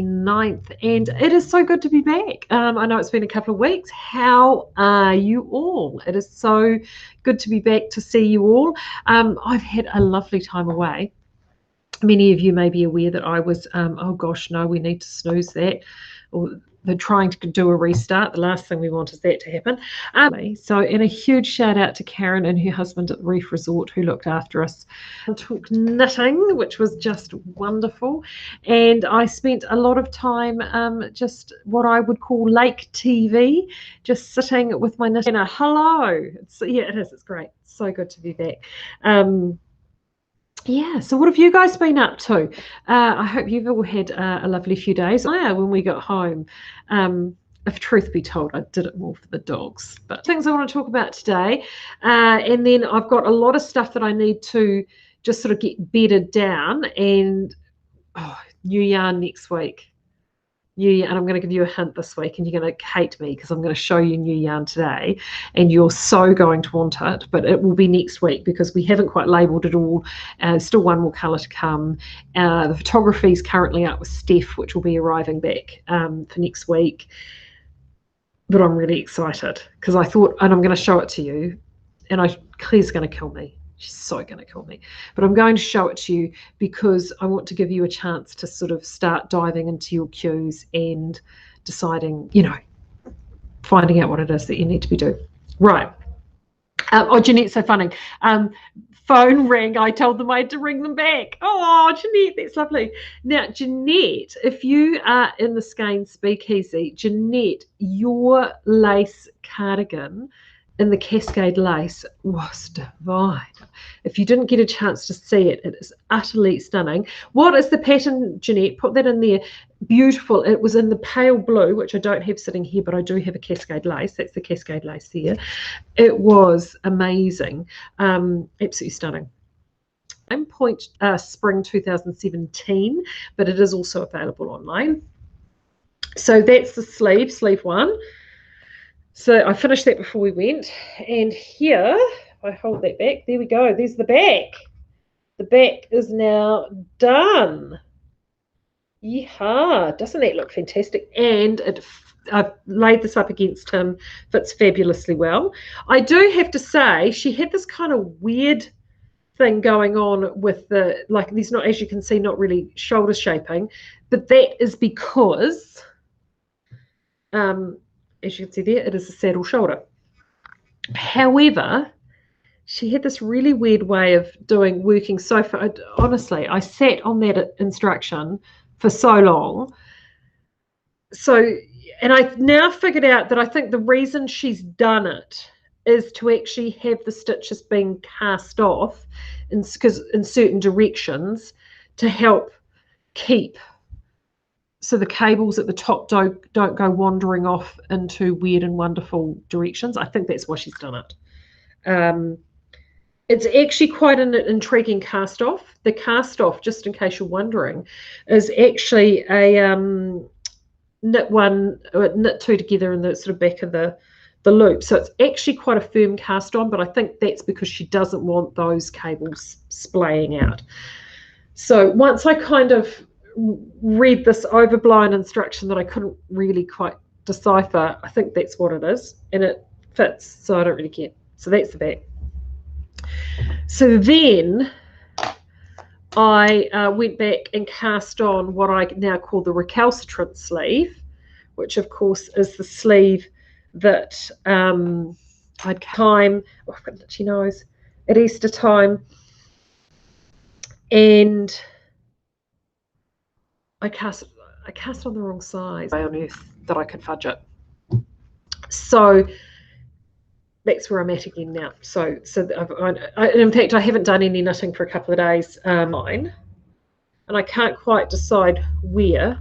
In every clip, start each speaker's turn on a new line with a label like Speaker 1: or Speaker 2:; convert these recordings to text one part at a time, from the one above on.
Speaker 1: 9th, and it is so good to be back. I know it's been a couple of weeks. How are you all? It is so good to be back to see you all. I've had a lovely time away. Many of you may be aware that I was, oh gosh, no, we need to snooze that. Or they're trying to do a restart. The last thing we want is that to happen. And a huge shout out to Karen and her husband at the Reef Resort who looked after us. I took knitting, which was just wonderful. And I spent a lot of time just what I would call lake TV, just sitting with my knitting. Hello. Yeah, it is. It's great. It's so good to be back. Yeah, so what have you guys been up to? I hope you've all had a lovely few days. When we got home, if truth be told, I did it more for the dogs. But things I want to talk about today, and then I've got a lot of stuff that I need to just sort of get bedded down, and new yarn next week. And I'm going to give you a hint this week, and you're going to hate me because I'm going to show you new yarn today, and you're so going to want it, but it will be next week because we haven't quite labelled it all. Still one more colour to come. The photography is currently up with Steph, which will be arriving back for next week. But I'm really excited because I thought, and I'm going to show it to you, and Claire's going to kill me. She's so going to kill me. But I'm going to show it to you because I want to give you a chance to sort of start diving into your cues and deciding, finding out what it is that you need to be doing. Right. Jeanette's so funny. Phone rang. I told them I had to ring them back. Oh, Jeanette, that's lovely. Now, Jeanette, if you are in the Skeinz Speakeasy, Jeanette, your lace cardigan in the Cascade lace was divine. If you didn't get a chance to see it, it is utterly stunning. What is the pattern, Jeanette? Put that in there. Beautiful. It was in the pale blue, which I don't have sitting here, but I do have a Cascade lace. That's the Cascade lace there. It was amazing. Absolutely stunning. Point spring 2017, but it is also available online. So that's the sleeve one. So I finished that before we went. And here, if I hold that back, there we go. There's the back. The back is now done. Yeehaw. Doesn't that look fantastic? And I've laid this up against him. Fits fabulously well. I do have to say, she had this kind of weird thing going on with there's not, as you can see, not really shoulder shaping. But that is because... as you can see there, it is a saddle shoulder. However, she had this really weird way of working so far. Honestly, I sat on that instruction for so long. And I've now figured out that I think the reason she's done it is to actually have the stitches being cast off in certain directions to help keep, so the cables at the top don't go wandering off into weird and wonderful directions. I think that's why she's done it. It's actually quite an intriguing cast off. The cast off, just in case you're wondering, is actually a knit two together in the sort of back of the loop. So it's actually quite a firm cast on, but I think that's because she doesn't want those cables splaying out. So once I kind of read this overblown instruction that I couldn't really quite decipher, I think that's what it is, and it fits, so I don't really care. So that's the back. So then I went back and cast on what I now call the recalcitrant sleeve, which of course is the sleeve that I'd time, I've got an itchy nose, at Easter time, and I cast on the wrong size on earth that I could fudge it. So that's where I'm at again now. So in fact, I haven't done any knitting for a couple of days, and I can't quite decide where.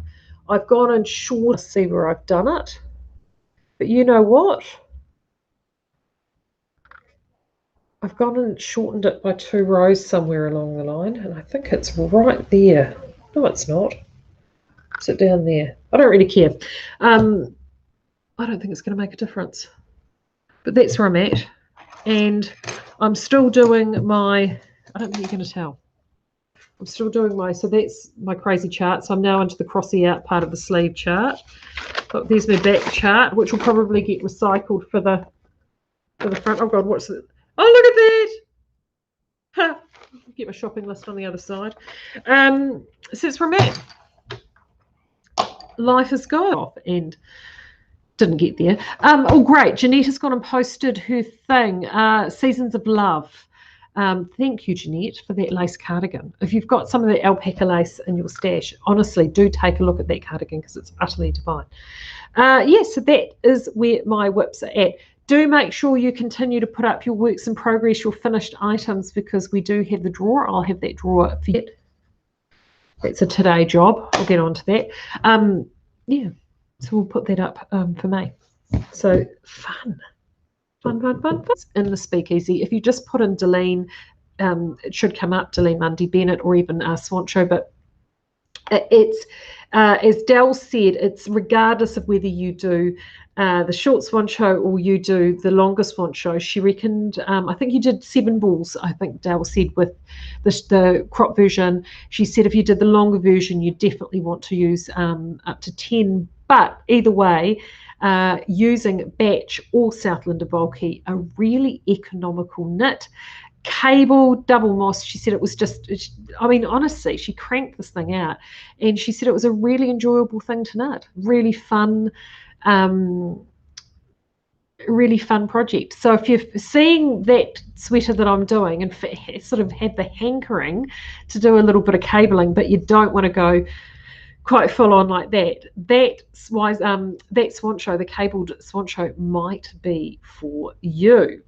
Speaker 1: I've gone and short to see where I've done it, but you know what? I've gone and shortened it by 2 rows somewhere along the line, and I think it's right there. No, it's not. Is it down there? I don't really care. I don't think it's going to make a difference. But that's where I'm at. And I'm still doing my... I don't think you're going to tell. I'm still doing so that's my crazy chart. So I'm now into the crossy out part of the sleeve chart. Look, there's my back chart, which will probably get recycled for the front. Oh God, what's it? Oh, look at that! Get my shopping list on the other side. So it's from Matt. Life is gone off and didn't get there. Oh, great. Jeanette has gone and posted her thing, Seasons of Love. Thank you, Jeanette, for that lace cardigan. If you've got some of the alpaca lace in your stash, honestly, do take a look at that cardigan because it's utterly divine. Yes, so that is where my whips are at. Do make sure you continue to put up your works in progress, your finished items, because we do have the drawer. I'll have that drawer for you. That's a today job. I'll get on to that. Yeah, so we'll put that up for May. So fun. In the speakeasy. If you just put in Deline, it should come up, Deline Mundy Bennett, or even Swancho, but it's as Dell said, it's regardless of whether you do the short swan show or you do the longer swan show. She reckoned, I think you did 7 balls, I think Dell said, with the crop version. She said if you did the longer version, you definitely want to use up to 10. But either way, using Batch or Southlander bulky, a really economical knit. Cable, double moss. She said it was just, I mean, honestly, she cranked this thing out, and she said it was a really enjoyable thing to knit. Really fun project. So if you're seeing that sweater that I'm doing and sort of have the hankering to do a little bit of cabling, but you don't want to go quite full on like that, that's why that swancho, the cabled swancho, might be for you.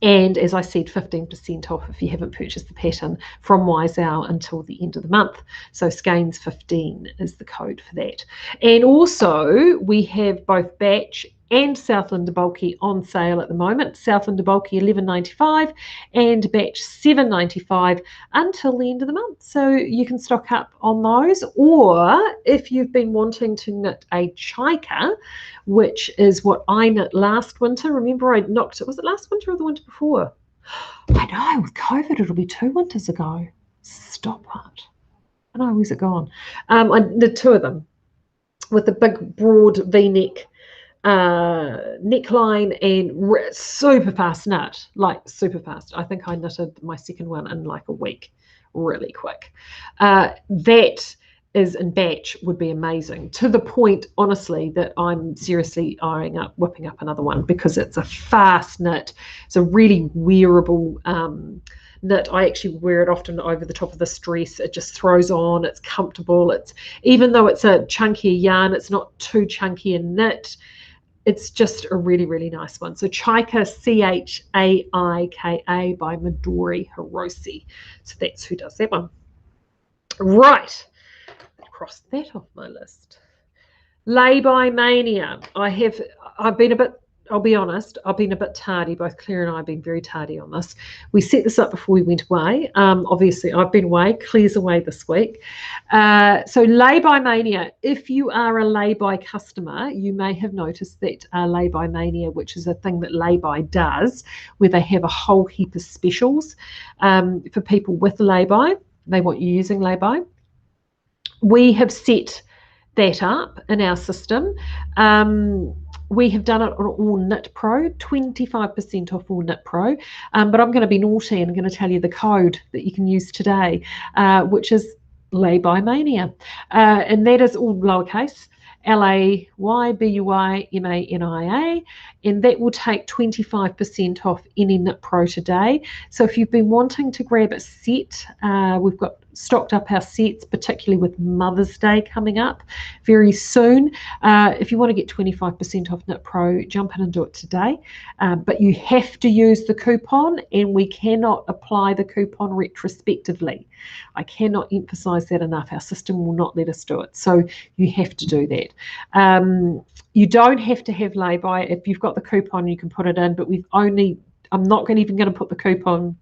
Speaker 1: And as I said, 15% off if you haven't purchased the pattern from Wiseow until the end of the month. So Skeinz 15 is the code for that. And also we have both Batch and Southlander bulky on sale at the moment. Southlander bulky $11.95 and Batch $7.95 until the end of the month. So you can stock up on those. Or if you've been wanting to knit a chika, which is what I knit last winter. Remember, I knocked it. Was it last winter or the winter before? I know, with COVID, it'll be 2 winters ago. Stop it. I know, where's it gone? I did 2 of them with the big, broad V-neck neckline and super fast knit, like super fast. I think I knitted my second one in like a week, really quick. That is in Batch would be amazing, to the point, honestly, that I'm seriously eyeing up whipping up another one because it's a fast knit. It's a really wearable knit. I actually wear it often over the top of this dress. It just throws on. It's comfortable. It's, even though it's a chunkier yarn, it's not too chunky and knit. It's just a really, really nice one. So Chika, Chaika by Midori Hiroshi. So that's who does that one. Right. Cross that off my list. Laubuymania. I've been a bit, I'll be honest, I've been a bit tardy. Both Claire and I have been very tardy on this. We set this up before we went away. Obviously, I've been away. Claire's away this week. So Laubuymania, if you are a lay-by customer, you may have noticed that Laubuymania, which is a thing that lay-by does, where they have a whole heap of specials for people with lay-by. They want you using lay-by. We have set that up in our system. We have done it on all Knit Pro, 25% off all Knit Pro. But I'm going to be naughty and I'm going to tell you the code that you can use today, which is Laubuymania. And that is all lowercase, Laubuymania, and that will take 25% off any Knit Pro today. So if you've been wanting to grab a set, we've got stocked up our sets, particularly with Mother's Day coming up very soon. If you want to get 25% off Knit Pro, jump in and do it today. But you have to use the coupon, and we cannot apply the coupon retrospectively. I cannot emphasize that enough. Our system will not let us do it. So you have to do that. You don't have to have lay-by. If you've got the coupon, you can put it in, but I'm not even going to put the coupon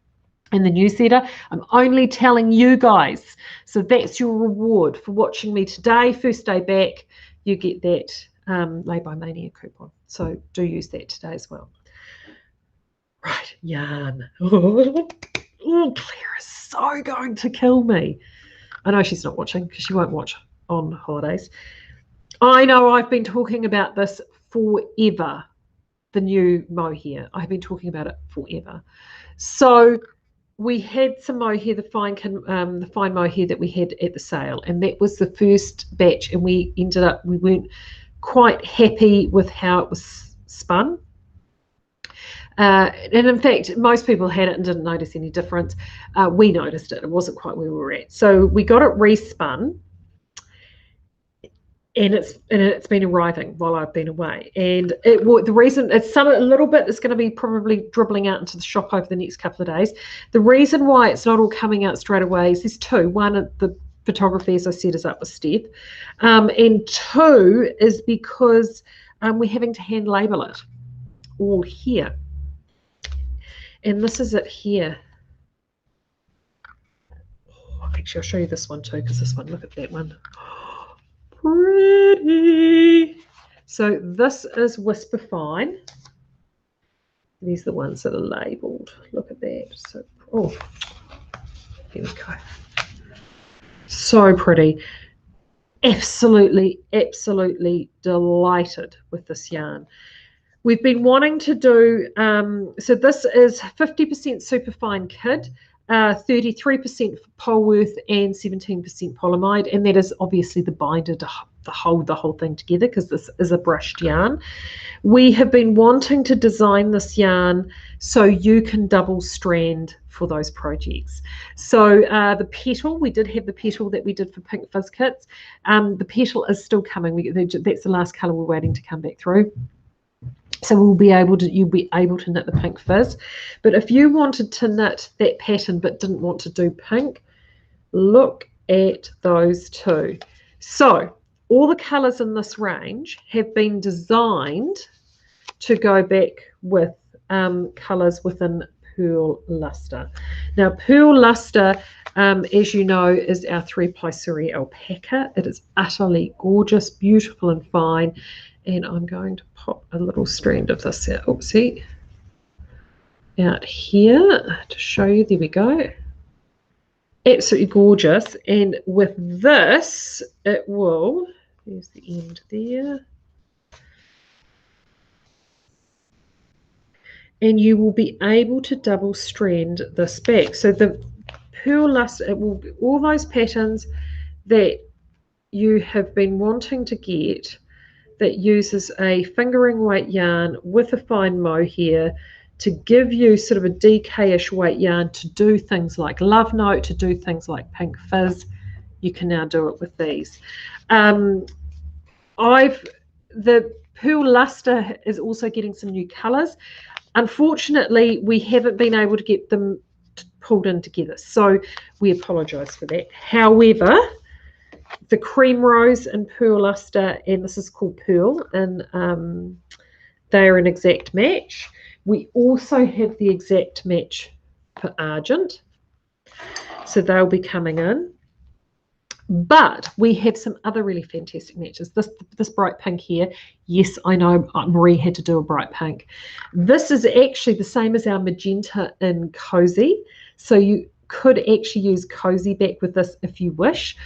Speaker 1: in the newsletter. I'm only telling you guys. So that's your reward for watching me today. First day back, you get that Laubuymania coupon. So do use that today as well. Right, yarn. Oh, Claire is so going to kill me. I know she's not watching because she won't watch on holidays. I know I've been talking about this forever, the new mohair. I've been talking about it forever. So we had some mohair, the fine mohair that we had at the sale, and that was the first batch, and we weren't quite happy with how it was spun. And in fact, most people had it and didn't notice any difference. We noticed it. It wasn't quite where we were at. So we got it respun, and it's been arriving while I've been away. And the reason it's a little bit is going to be probably dribbling out into the shop over the next couple of days. The reason why it's not all coming out straight away is there's two. One, the photography, as I said, is up with Steph, and two is because we're having to hand label it all here. And this is it here. Oh, actually, I'll show you this one too, because this one, look at that one. Oh, pretty. So this is Whisper Fine. These are the ones that are labelled. Look at that. So, oh, here we go. So pretty. Absolutely, absolutely delighted with this yarn. We've been wanting to do, so this is 50% superfine kid, 33% Polworth and 17% polyamide, and that is obviously the binder to hold the whole thing together because this is a brushed yarn. We have been wanting to design this yarn so you can double strand for those projects. So the petal, we did have the petal that we did for Pink Fizz kits. The petal is still coming. That's the last colour we're waiting to come back through. So you'll be able to knit the Pink Fizz. But if you wanted to knit that pattern but didn't want to do pink, look at those two. So all the colours in this range have been designed to go back with colours within Pearl Luster. Now Pearl Luster, as you know, is our 3-ply Suri alpaca. It is utterly gorgeous, beautiful and fine. And I'm going to pop a little strand of this out, oopsie, out here to show you. There we go. Absolutely gorgeous. And with this, it will, there's the end there. And you will be able to double strand this back. So the Pearl Luster, it will be all those patterns that you have been wanting to get, that uses a fingering weight yarn with a fine mohair to give you sort of a DK-ish weight yarn to do things like Love Note, to do things like Pink Fizz. You can now do it with these. The Pearl Luster is also getting some new colours. Unfortunately, we haven't been able to get them pulled in together, so we apologise for that. However, the Cream Rose and Pearl Luster, and this is called Pearl, and they are an exact match. We also have the exact match for Argent, so they'll be coming in. But we have some other really fantastic matches. This bright pink here, yes, I know Maree had to do a bright pink. This is actually the same as our magenta in Cozy, so you could actually use Cozy back with this if you wish.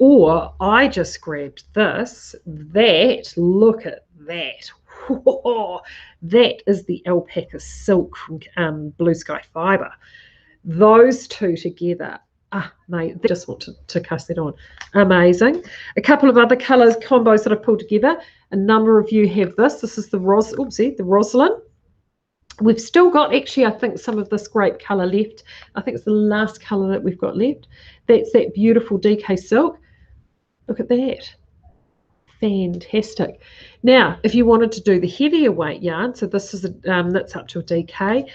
Speaker 1: Or I just grabbed this, look at that. Whoa, that is the alpaca silk from Blue Sky Fibre. Those two together, mate, I just want to cuss that on. Amazing. A couple of other colours combos that I've pulled together. A number of you have this. This is the Roslyn. We've still got, actually, I think, some of this grape colour left. I think it's the last colour that we've got left. That's that beautiful DK silk. Look at that. Fantastic. Now, if you wanted to do the heavier weight yarn, so this is knits up to a DK.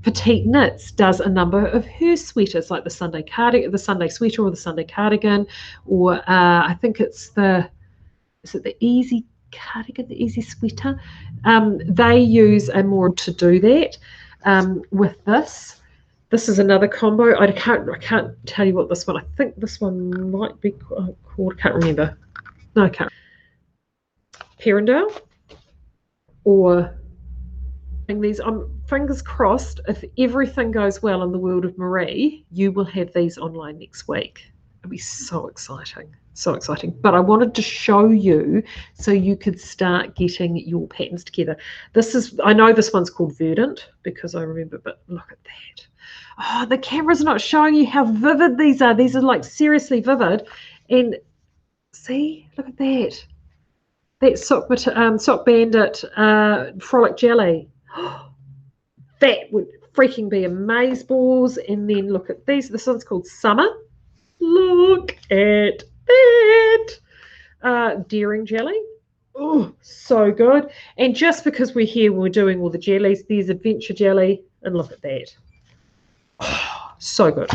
Speaker 1: Petite Knits does a number of her sweaters, like the Sunday cardigan, the Sunday sweater, or the Sunday cardigan, or I think it's the Easy cardigan, the Easy sweater. They use a more to do that with this. This is another combo. I can't tell you what this one. I think this one might be called. I can't remember. No, I can't. Perindale or these. Fingers crossed, if everything goes well in the world of Maree, you will have these online next week. It'll be so exciting. So exciting. But I wanted to show you so you could start getting your patterns together. I know this one's called Verdant because I remember, but look at that. Oh, the camera's not showing you how vivid these are. These are like seriously vivid. And see, look at that. That's Sock Bandit Frolic Jelly. That would freaking be amazeballs. And then look at these. This one's called Summer. Look at that. Daring Jelly. Oh, so good. And just because we're here, we're doing all the jellies. There's Adventure Jelly. And look at that. Oh, so good.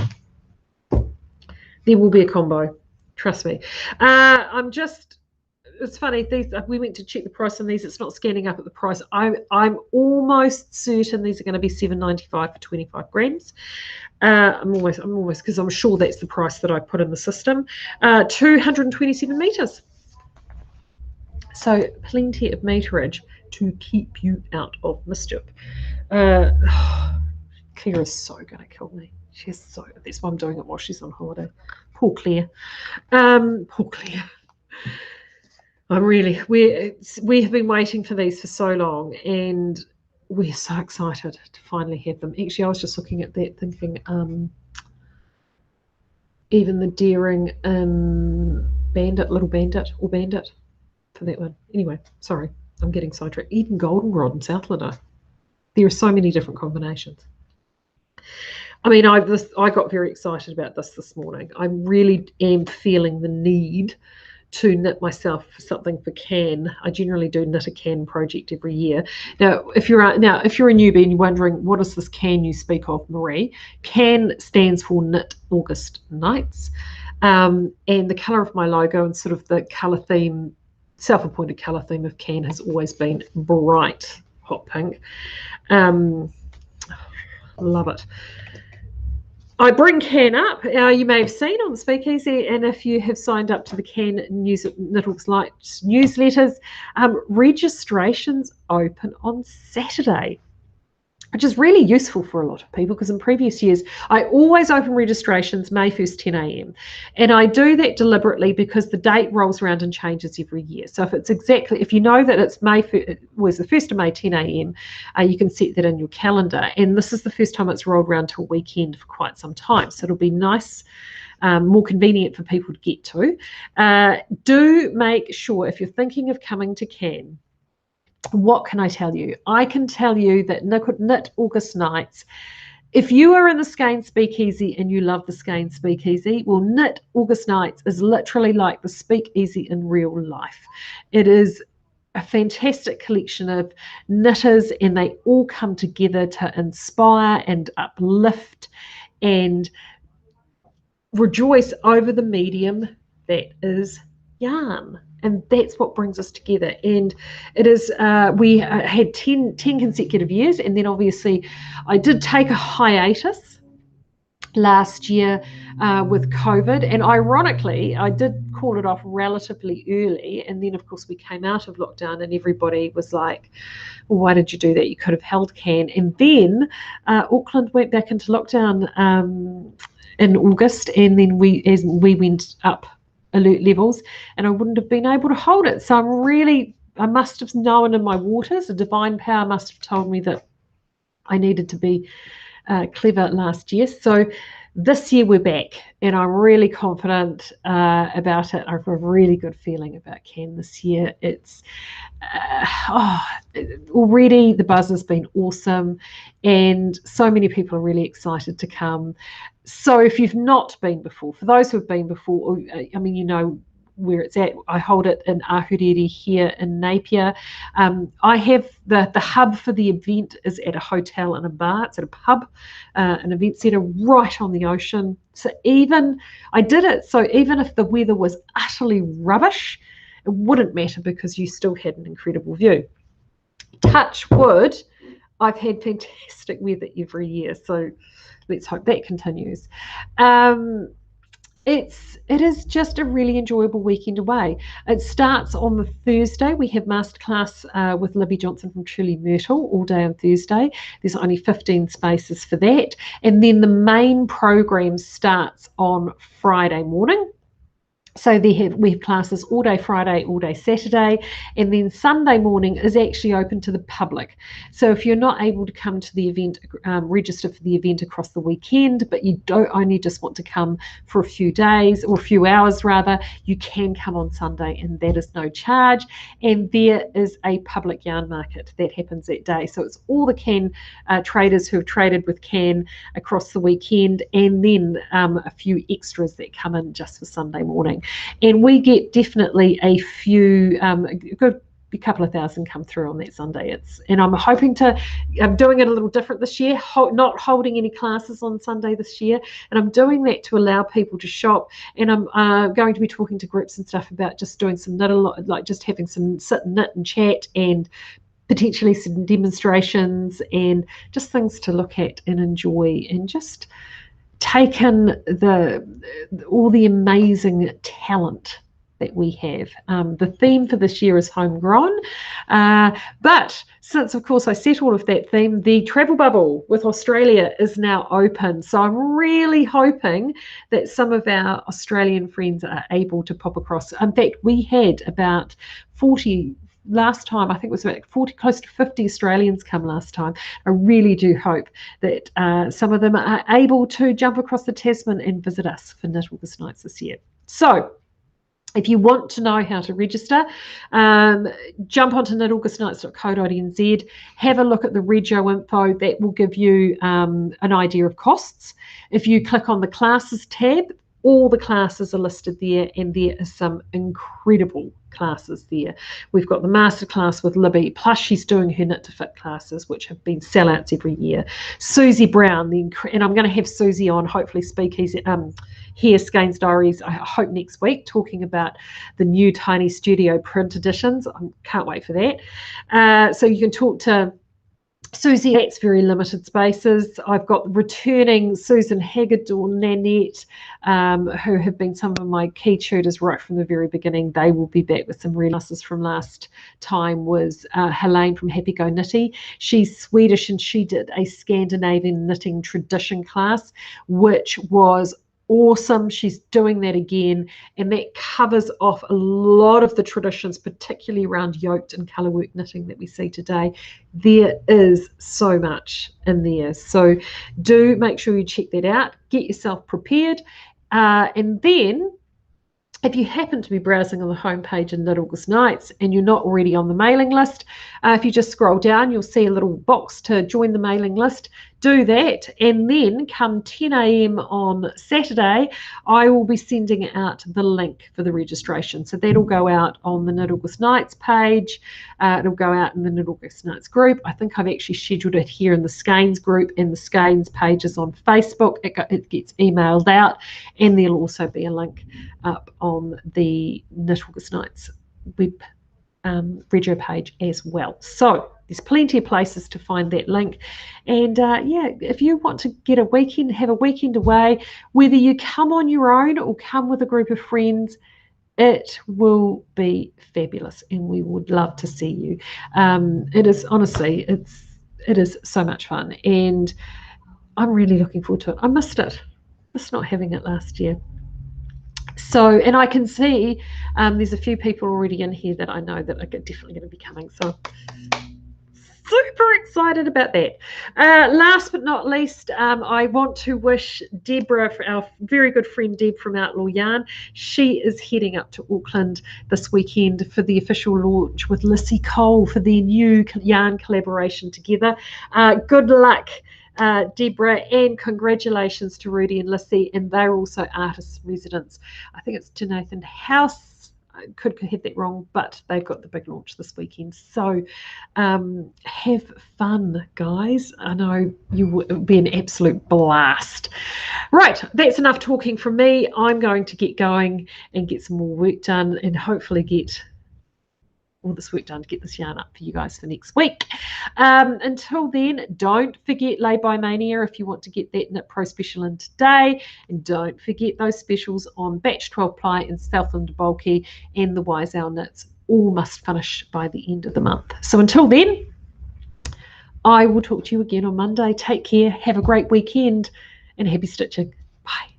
Speaker 1: There will be a combo. Trust me. It's funny, we went to check the price on these. It's not scanning up at the price. I'm almost certain these are going to be $7.95 for 25 grams. I'm almost because I'm sure that's the price that I put in the system. 227 meters. So plenty of meterage to keep you out of mischief. Claire is so going to kill me. That's why I'm doing it while she's on holiday. Poor Claire. Poor Claire. We have been waiting for these for so long, and we're so excited to finally have them. Actually, I was just looking at that thinking, even the Daring Little Bandit for that one. Anyway, sorry, I'm getting sidetracked. Even Goldenrod and Southlander. There are so many different combinations. I mean, I got very excited about this morning. I really am feeling the need to knit myself something for Can. I generally do knit a Can project every year. Now, if you're a newbie and you're wondering what is this Can you speak of, Maree, Can stands for Knit August Nights, and the colour of my logo and sort of the colour theme, self-appointed colour theme of Can has always been bright hot pink. Love it. I bring Can up. You may have seen on the Speakeasy, and if you have signed up to the Can Knit Lights newsletters, registrations open on Saturday, which is really useful for a lot of people because in previous years, I always open registrations May 1st, 10 a.m. And I do that deliberately because the date rolls around and changes every year. So if you know that it's it was the 1st of May, 10 a.m., you can set that in your calendar. And this is the first time it's rolled around to a weekend for quite some time. So it'll be nice, more convenient for people to get to. Do make sure if you're thinking of coming to Can, what can I tell you? I can tell you that Knit August Nights, if you are in the Skeinz Speakeasy and you love the Skeinz Speakeasy, well, Knit August Nights is literally like the Speakeasy in real life. It is a fantastic collection of knitters, and they all come together to inspire and uplift and rejoice over the medium that is yarn. And that's what brings us together. And it is, we had 10 consecutive years. And then obviously I did take a hiatus last year with COVID. And ironically, I did call it off relatively early. And then, of course, we came out of lockdown and everybody was like, well, why did you do that? You could have held Can. And then Auckland went back into lockdown in August. And then as we went up alert levels, and I wouldn't have been able to hold it. So I must have known in my waters, a divine power must have told me that I needed to be clever last year. So this year we're back, and I'm really confident about it. I have a really good feeling about Can this year. It's already the buzz has been awesome, and so many people are really excited to come. So if you've not been before, for those who have been before, I mean, you know where it's at. I hold it in Ahuriri here in Napier. I have the hub for the event is at a hotel and a bar. It's at a pub, an event centre right on the ocean. So I did it so even if the weather was utterly rubbish, it wouldn't matter because you still had an incredible view. Touch wood, I've had fantastic weather every year. So let's hope that continues. it is just a really enjoyable weekend away. It starts on the Thursday. We have masterclass with Libby Johnson from Truly Myrtle all day on Thursday. There's only 15 spaces for that. And then the main program starts on Friday morning. So we have classes all day Friday, all day Saturday, and then Sunday morning is actually open to the public. So if you're not able to come to the event, register for the event across the weekend, but you don't only just want to come for a few days or a few hours rather, you can come on Sunday, and that is no charge. And there is a public yarn market that happens that day. So it's all the can traders who have traded with can across the weekend, and then a few extras that come in just for Sunday morning. And we get definitely a few, a good couple of thousand come through on that Sunday. And I'm doing it a little different this year, not holding any classes on Sunday this year. And I'm doing that to allow people to shop. And I'm going to be talking to groups and stuff about just doing some knit, like just having some sit and knit and chat, and potentially some demonstrations and just things to look at and enjoy, and just take in all the amazing talent that we have. The theme for this year is homegrown, but since, of course, I set all of that theme, the travel bubble with Australia is now open. So I'm really hoping that some of our Australian friends are able to pop across. In fact, we had about 40 last time. I think it was about 40, close to 50 Australians come last time. I really do hope that some of them are able to jump across the Tasman and visit us for Knit August Nights this year. So if you want to know how to register, jump onto knitaugustnights.co.nz, have a look at the Regio info. That will give you an idea of costs. If you click on the classes tab, all the classes are listed there, and there are some incredible classes there. We've got the masterclass with Libby, plus she's doing her Knit to Fit classes, which have been sellouts every year. Susie Brown, and I'm going to have Susie on, hopefully speakeasy, here, Skeinz Diaries, I hope next week, talking about the new Tiny Studio print editions. I can't wait for that. So you can talk to Susie. That's very limited spaces. I've got returning Susan Hagedorn, Nanette, who have been some of my key tutors right from the very beginning. They will be back with some resources from last time. Was Helene from Happy Go Knitty. She's Swedish, and she did a Scandinavian knitting tradition class, which was awesome. She's doing that again, and that covers off a lot of the traditions, particularly around yoked and colourwork knitting that we see today. There is so much in there, so do make sure you check that out, get yourself prepared, and then if you happen to be browsing on the homepage in Knit August Nights and you're not already on the mailing list, if you just scroll down, you'll see a little box to join the mailing list. Do that, and then come 10 a.m. on Saturday, I will be sending out the link for the registration. So that'll go out on the Knit August Nights page. It'll go out in the Knit August Nights group. I think I've actually scheduled it here in the Skeinz group, and the Skeinz pages on Facebook. It gets emailed out, and there'll also be a link up on the Knit August Nights web Regio page as well. So there's plenty of places to find that link. And yeah, if you want to get a weekend, have a weekend away, whether you come on your own or come with a group of friends, it will be fabulous, and we would love to see you. It is, honestly, it is so much fun, and I'm really looking forward to it. I missed it. Missed not having it last year. So, and I can see there's a few people already in here that I know that are definitely going to be coming. So super excited about that. Last but not least, I want to wish Deborah, our very good friend Deb from Outlaw Yarn, she is heading up to Auckland this weekend for the official launch with Lissy Cole for their new yarn collaboration together. Good luck, Deborah, and congratulations to Rudy and Lissy, and they're also artists residents. I think it's Jonathan House. I could have that wrong, but they've got the big launch this weekend. So have fun, guys. I know you will be an absolute blast. Right, that's enough talking from me. I'm going to get going and get some more work done, and hopefully get all this work done to get this yarn up for you guys for next week. Until then, don't forget Laubuymania if you want to get that Knit Pro special in today, and don't forget those specials on Batch 12 Ply and Southlander Bulky and the Wise Owl knits. All must finish by the end of the month. So until then, I will talk to you again on Monday. Take care, have a great weekend, and happy stitching. Bye.